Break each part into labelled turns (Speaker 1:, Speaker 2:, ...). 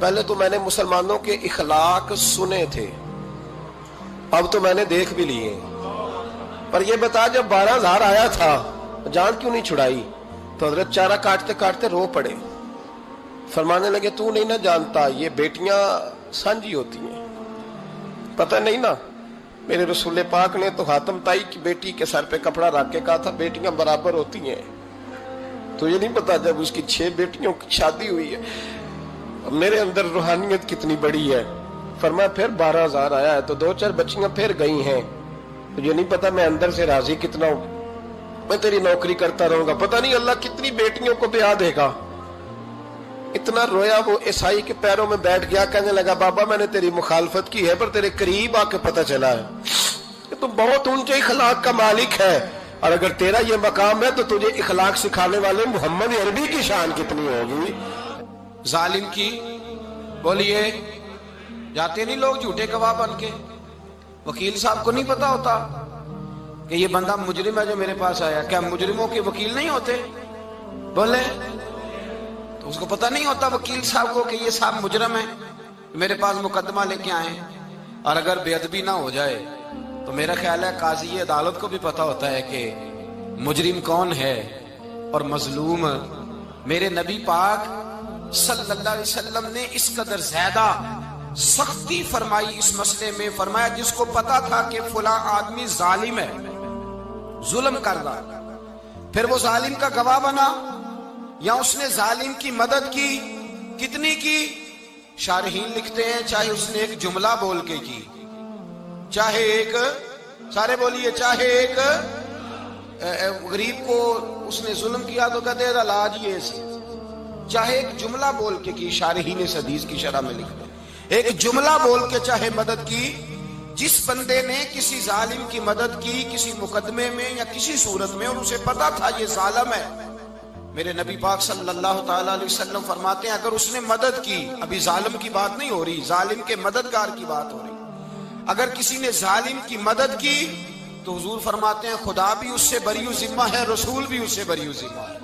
Speaker 1: پہلے تو میں نے مسلمانوں کے اخلاق سنے تھے، اب تو میں نے دیکھ بھی لیے، پر یہ بتا جب 12,000 آیا تھا جان کیوں نہیں چھڑائی؟ تو حضرت چارہ کاٹتے کاٹتے رو پڑے، فرمانے لگے تو نہیں نہ جانتا یہ بیٹیاں سانجی ہوتی ہیں، پتہ نہیں نا؟ میرے رسول پاک نے تو حاتم تائی کی بیٹی کے سر پہ کپڑا رکھ کے کہا تھا بیٹیاں برابر ہوتی ہیں، تو یہ نہیں پتا جب اس کی 6 بیٹیوں کی شادی ہوئی ہے میرے اندر روحانیت کتنی بڑی ہے۔ فرمایا پھر 12,000 آیا ہے تو 2-4 بچیاں پھر گئی ہیں، تو یہ نہیں پتا میں اندر سے راضی کتنا ہوں، میں تیری نوکری کرتا رہوں گا، پتہ نہیں اللہ کتنی بیٹیوں کو بیاہ دے گا۔ اتنا رویا وہ عیسائی کے پیروں میں بیٹھ گیا، کہنے لگا بابا میں نے تیری مخالفت کی ہے پر تیرے قریب آ کے پتہ چلا ہے کہ تو بہت اونچے اخلاق کا مالک ہے، اور اگر تیرا یہ مقام ہے تو تجھے اخلاق سکھانے والے محمد عربی کی شان کتنی ہوگی۔
Speaker 2: ظالم کی بولیے جاتے نہیں لوگ جھوٹے گواہ بن کے، وکیل صاحب کو نہیں پتا ہوتا کہ یہ بندہ مجرم ہے جو میرے پاس آیا، کیا مجرموں کے وکیل نہیں ہوتے؟ بولے تو اس کو پتہ نہیں ہوتا وکیل صاحب کو کہ یہ صاحب مجرم ہے، میرے پاس مقدمہ لے کے آئے، اور اگر بے ادبی نہ ہو جائے تو میرا خیال ہے قاضی عدالت کو بھی پتا ہوتا ہے کہ مجرم کون ہے اور مظلوم۔ میرے نبی پاک صلی اللہ علیہ وسلم نے اس قدر زیادہ سختی فرمائی اس مسئلے میں، فرمایا جس کو پتا تھا کہ فلاں آدمی ظالم ہے، ظلم کر رہا، پھر وہ ظالم کا گواہ بنا یا اس نے ظالم کی مدد کی، کتنی کی؟ شارحین لکھتے ہیں چاہے اس نے ایک جملہ بول کے کی، چاہے ایک، سارے بولیے، چاہے ایک غریب کو اس نے ظلم کیا تو کہتے ہیں علاج یہ سی، چاہے ایک جملہ بول کے کی، شارحین اس حدیث کی شرح میں لکھتے ہیں ایک جملہ بول کے چاہے مدد کی، جس بندے نے کسی ظالم کی مدد کی کسی مقدمے میں یا کسی صورت میں اور اسے پتا تھا یہ ظالم ہے، میرے نبی پاک صلی اللہ تعالی علیہ وسلم فرماتے ہیں اگر اس نے مدد کی، ابھی ظالم کی بات نہیں ہو رہی، ظالم کے مددگار کی بات ہو رہی، اگر کسی نے ظالم کی مدد کی تو حضور فرماتے ہیں خدا بھی اس سے بری و ذمہ ہے، رسول بھی اس سے بری و ذمہ ہے۔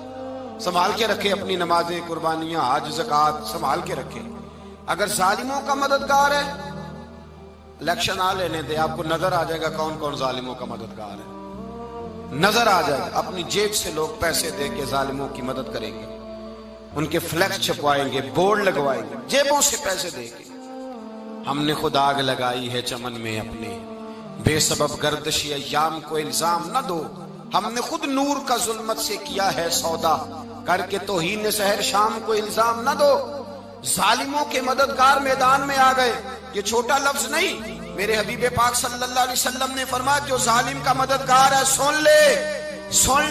Speaker 2: سنبھال کے رکھے اپنی نمازیں، قربانیاں، حج، زکوٰۃ سنبھال کے رکھے۔ اگر ظالموں کا مددگار ہے، الیکشن آ لینے دے، آپ کو نظر آ جائے گا کون کون ظالموں کا مددگار ہے، نظر آ جائے گا۔ اپنی جیب سے لوگ پیسے دے کے ظالموں کی مدد کریں گے، ان کے فلیکس چھپوائیں گے، بورڈ لگوائیں گے، جیبوں سے پیسے دے کے۔ ہم نے خود آگ لگائی ہے چمن میں اپنے، بے سبب گردشی ایام کو الزام نہ دو، ہم نے خود نور کا ظلمت سے کیا ہے سودا، کر کے توہین سحر شام کو الزام نہ دو۔ ظالموں کے مددگار میدان میں آ گئے، یہ چھوٹا لفظ نہیں، میرے حبیب پاک صلی اللہ علیہ وسلم نے فرمایا جو ظالم کا مددگار ہے سن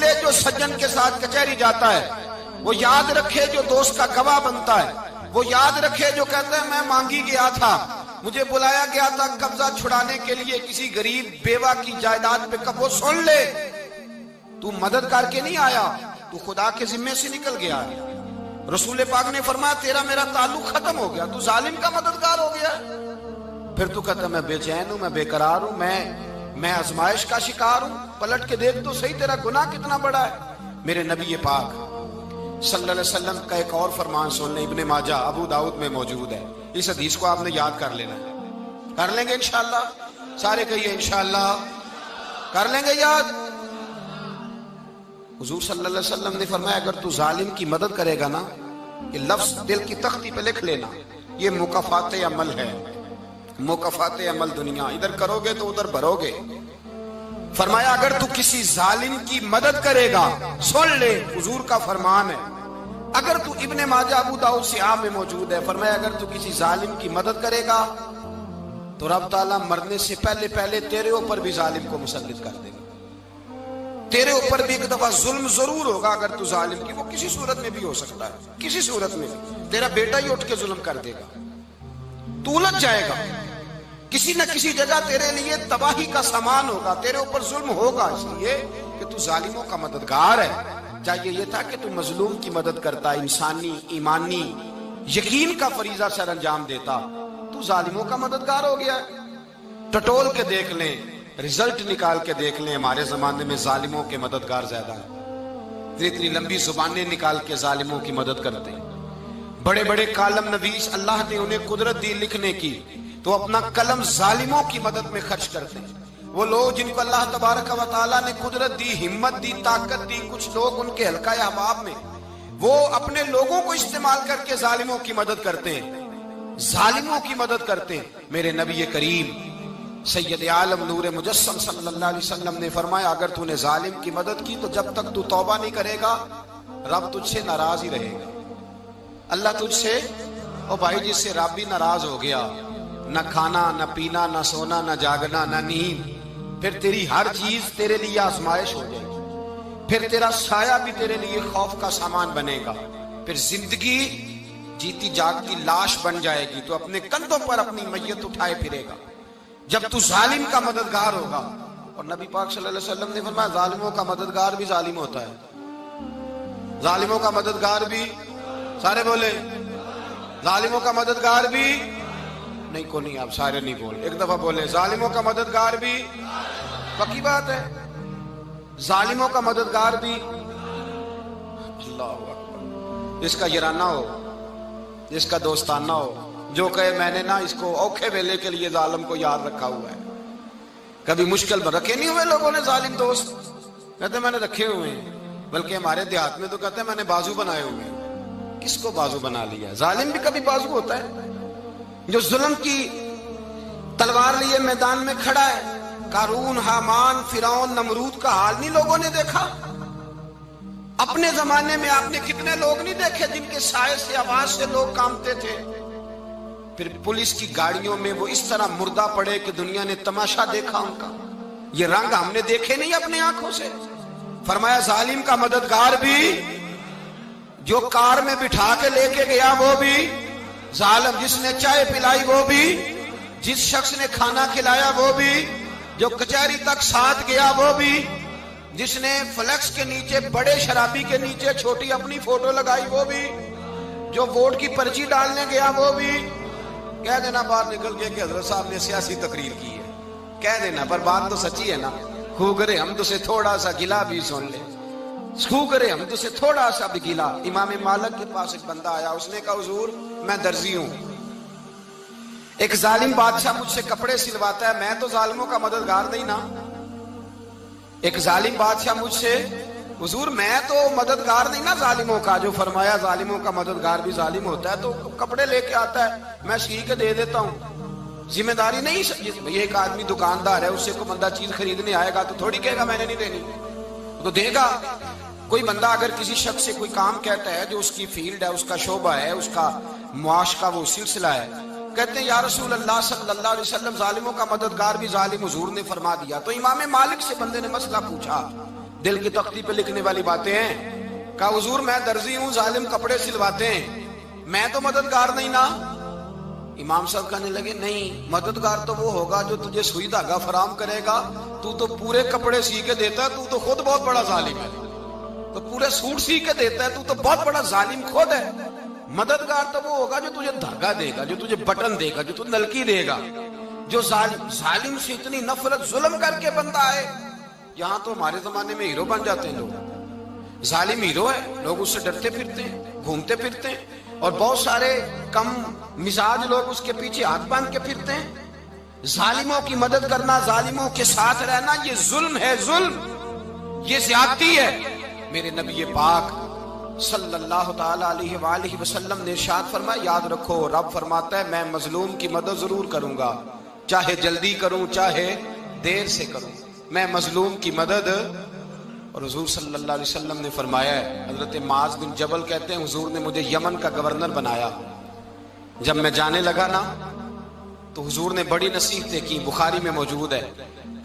Speaker 2: لے جو سجن کے ساتھ کچہری جاتا ہے، وہ یاد رکھے جو دوست کا گواہ بنتا ہے، وہ یاد رکھے جو کہتا ہے میں مانگی گیا تھا، مجھے بلایا گیا تھا قبضہ چھڑانے کے لیے کسی غریب بیوہ کی جائیداد پہ، کب وہ سن لے تو مدد کر کے نہیں آیا، تو خدا کے ذمے سے نکل گیا۔ رسول پاک نے فرمایا تیرا میرا تعلق ختم ہو گیا، تو ظالم کا مددگار ہو گیا، پھر تو کہتا میں بے چین ہوں، میں بے قرار ہوں، میں آزمائش کا شکار ہوں، پلٹ کے دیکھ تو صحیح تیرا گناہ کتنا بڑا ہے۔ میرے نبی پاک صلی اللہ علیہ وسلم کا ایک اور فرمان سن لیں، ابن ماجہ ابو داؤد میں موجود ہے، اس حدیث کو آپ نے یاد کر لینا ہے، کر لیں گے انشاءاللہ، سارے کہیے انشاءاللہ، کر لیں گے یاد۔ حضور صلی اللہ علیہ وسلم نے فرمایا اگر تو ظالم کی مدد کرے گا نا، یہ لفظ دل کی تختی پہ لکھ لینا، یہ مکافات عمل ہے، مکافات عمل دنیا، ادھر کرو گے تو ادھر بھرو گے۔ فرمایا اگر تو کسی ظالم کی مدد کرے گا، سن لے حضور کا فرمان ہے، اگر تو ابن ماجہ ابو داؤد سیاہ میں موجود ہے، فرمایا اگر تو کسی ظالم کی مدد کرے گا تو رب تعالیٰ مرنے سے پہلے پہلے تیرے اوپر بھی ظالم کو مسلط کر دے گا، تیرے اوپر بھی ایک دفعہ ظلم ضرور ہوگا اگر تو ظالم کی، وہ کسی صورت میں بھی ہو سکتا ہے، کسی صورت میں تیرا بیٹا ہی اٹھ کے ظلم کر دے گا، تو الجھ جائے گا، کسی نہ کسی جگہ تیرے لیے تباہی کا سامان ہوگا، تیرے اوپر ظلم ہوگا، اس لیے کہ تو ظالموں کا مددگار ہے۔ چاہیے یہ تھا کہ تو مظلوم کی مدد کرتا، انسانی ایمانی یقین کا فریضہ سر انجام دیتا، تو ظالموں کا مددگار ہو گیا۔ ٹٹول کے دیکھ لیں، رزلٹ نکال کے دیکھ لیں، ہمارے زمانے میں ظالموں کے مددگار زیادہ ہیں، اتنی لمبی زبانیں نکال کے ظالموں کی مدد کرتے ہیں، بڑے بڑے کالم نویس اللہ نے انہیں قدرت دی لکھنے کی، تو اپنا قلم ظالموں کی مدد میں خرچ کرتے ہیں۔ وہ لوگ جن کو اللہ تبارک و تعالیٰ نے قدرت دی، ہمت دی، طاقت دی، کچھ لوگ ان کے حلقہ احباب میں، وہ اپنے لوگوں کو استعمال کر کے ظالموں کی مدد کرتے ہیں، ظالموں کی مدد کرتے ہیں۔ میرے نبی کریم سید عالم نور مجسم صلی اللہ علیہ وسلم نے فرمایا، اگر تو نے ظالم کی مدد کی تو جب تک تو توبہ نہیں کرے گا رب تجھ سے ناراض ہی رہے گا۔ اللہ تجھ سے، او بھائی جس سے رب بھی ناراض ہو گیا، نہ کھانا نہ پینا نہ سونا نہ جاگنا نہ نیند، پھر تیری ہر چیز تیرے لیے آزمائش ہو جائے گی، پھر تیرا سایہ بھی تیرے لیے خوف کا سامان بنے گا، پھر زندگی جیتی جاگتی لاش بن جائے گی، تو اپنے کندھوں پر اپنی میت اٹھائے پھرے گا جب تو ظالم کا مددگار ہوگا۔ اور نبی پاک صلی اللہ علیہ وسلم نے فرمایا ظالموں کا مددگار بھی ظالم ہوتا ہے، ظالموں کا مددگار بھی، سارے بولے ظالموں کا مددگار بھی نہیں، کو نہیں، آپ سارے نہیں بولے، ایک دفعہ بولے ظالموں کا مددگار بھی، پکی بات ہے، ظالموں کا مددگار بھی۔ اللہ اکبر، جس کا یارانہ ہو، جس کا دوستانہ ہو، جو کہے میں نے نا اس کو اوکھے ویلے کے لیے ظالم کو یاد رکھا ہوا ہے۔ کبھی مشکل میں رکھے نہیں ہوئے لوگوں نے ظالم دوست، کہتے میں نے رکھے ہوئے ہیں، بلکہ ہمارے دیہات میں تو کہتے ہیں میں نے بازو بنائے ہوئے ہیں۔ کس کو بازو بنا لیا؟ ظالم بھی کبھی بازو ہوتا ہے، جو ظلم کی تلوار لیے میدان میں کھڑا ہے۔ قارون، حامان، فرعون، نمرود کا حال نہیں لوگوں نے دیکھا؟ اپنے زمانے میں آپ نے کتنے لوگ نہیں دیکھے جن کے سائے سے، آواز سے لوگ کانپتے تھے؟ پھر پولیس کی گاڑیوں میں وہ اس طرح مردہ پڑے کہ دنیا نے تماشا دیکھا ان کا۔ یہ رنگ ہم نے دیکھے نہیں اپنے آنکھوں سے۔ فرمایا ظالم کا مددگار بھی، جو کار میں بٹھا کے لے کے گیا وہ بھی ظالم، جس نے چائے پلائی وہ بھی، جس شخص نے کھانا کھلایا وہ بھی، جو کچہری تک ساتھ گیا وہ بھی، جس نے فلیکس کے نیچے، بڑے شرابی کے نیچے چھوٹی اپنی فوٹو لگائی وہ بھی، جو ووٹ کی پرچی ڈالنے گیا وہ بھی۔ کہہ دینا باہر نکل کے کہ حضرت صاحب نے سیاسی تقریر کی ہے، کہہ دینا، پر بات تو سچی ہے نا۔ خو کرے ہم تو سے تھوڑا سا گلا بھی سن لے، خو کرے ہم تو سے تھوڑا سا بھی گلا۔ امام مالک کے پاس ایک بندہ آیا، اس نے کہا حضور میں درزی ہوں، ایک ظالم بادشاہ مجھ سے کپڑے سلواتا ہے، میں تو ظالموں کا مددگار نہیں نا۔ ایک ظالم بادشاہ مجھ سے، حضور میں تو مددگار نہیں نا ظالموں کا، جو فرمایا ظالموں کا مددگار بھی ظالم ہوتا ہے، تو کپڑے لے کے آتا ہے میں سی کے دے دیتا ہوں، ذمہ داری نہیں۔ یہ ایک آدمی دکاندار ہے، اس سے کوئی بندہ چیز خریدنے آئے گا تو تھوڑی کہے گا میں نے نہیں دینی، تو دے گا۔ کوئی بندہ اگر کسی شخص سے کوئی کام کہتا ہے جو اس کی فیلڈ ہے، اس کا شعبہ ہے، اس کا معاش کا وہ سلسلہ ہے، کہتے ہیں یا رسول اللہ صلی اللہ علیہ وسلم ظالموں کا مددگار بھی ظالم، حضور نے فرما دیا۔ تو امام مالک سے بندے نے مسئلہ پوچھا، دل کی تختی پہ لکھنے والی باتیں ہیں، کہا حضور میں درزی ہوں، ظالم کپڑے سلواتے ہیں، میں تو مددگار نہیں نا۔ امام صاحب کہنے لگے نہیں، مددگار تو وہ ہوگا جو تجھے سوئی دھاگا فراہم کرے گا، تو پورے کپڑے سی کے دیتا ہے، تو خود بہت بڑا ظالم ہے، تو پورے سوٹ سی کے دیتا ہے، تو بہت بڑا ظالم خود ہے۔ مددگار تو وہ ہوگا جو تجھے دھاگا دے گا، جو تجھے بٹن دے گا، جو تجھے نلکی دے گا۔ جو ظالم سے اتنی نفرت، ظلم کر کے بندہ آئے، یہاں تو ہمارے زمانے میں ہیرو بن جاتے ہیں لوگ، ظالم ہیرو ہے، لوگ اس سے ڈرتے پھرتے ہیں، گھومتے پھرتے ہیں، اور بہت سارے کم مزاج لوگ اس کے پیچھے ہاتھ باندھ کے پھرتے ہیں۔ ظالموں کی مدد کرنا، ظالموں کے ساتھ رہنا، یہ ظلم ہے، ظلم، یہ زیادتی ہے۔ میرے نبی پاک صلی اللہ تعالی علیہ وآلہ وسلم نے ارشاد فرمایا، یاد رکھو رب فرماتا ہے میں مظلوم کی مدد ضرور کروں گا، چاہے جلدی کروں چاہے دیر سے کروں، میں مظلوم کی مدد۔ اور حضور صلی اللہ علیہ وسلم نے فرمایا ہے، حضرت معاذ بن جبل کہتے ہیں حضور نے مجھے یمن کا گورنر بنایا، جب میں جانے لگا نا تو حضور نے بڑی نصیحتیں کی، بخاری میں موجود ہے،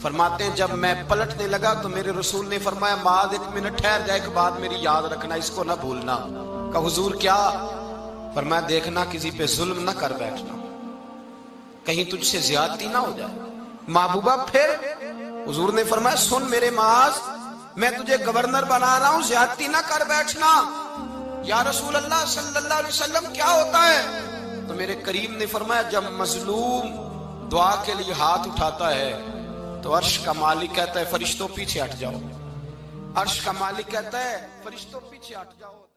Speaker 2: فرماتے ہیں جب میں پلٹنے لگا تو میرے رسول نے فرمایا معاذ ایک منٹ ٹھہر جا، ایک بات میری یاد رکھنا، اس کو نہ بھولنا۔ کہا حضور کیا؟ فرمایا دیکھنا کسی پہ ظلم نہ کر بیٹھنا، کہیں تجھ سے زیادتی نہ ہو جائے۔ محبوبہ پھر حضور نے فرمایا سن میرے معاذ، میں تجھے گورنر بنا رہا ہوں، زیادتی نہ کر بیٹھنا۔ یا رسول اللہ صلی اللہ علیہ وسلم کیا ہوتا ہے؟ تو میرے کریم نے فرمایا جب مظلوم دعا کے لیے ہاتھ اٹھاتا ہے تو عرش کا مالک کہتا ہے فرشتوں پیچھے ہٹ جاؤ، عرش کا مالک کہتا ہے فرشتوں پیچھے ہٹ جاؤ۔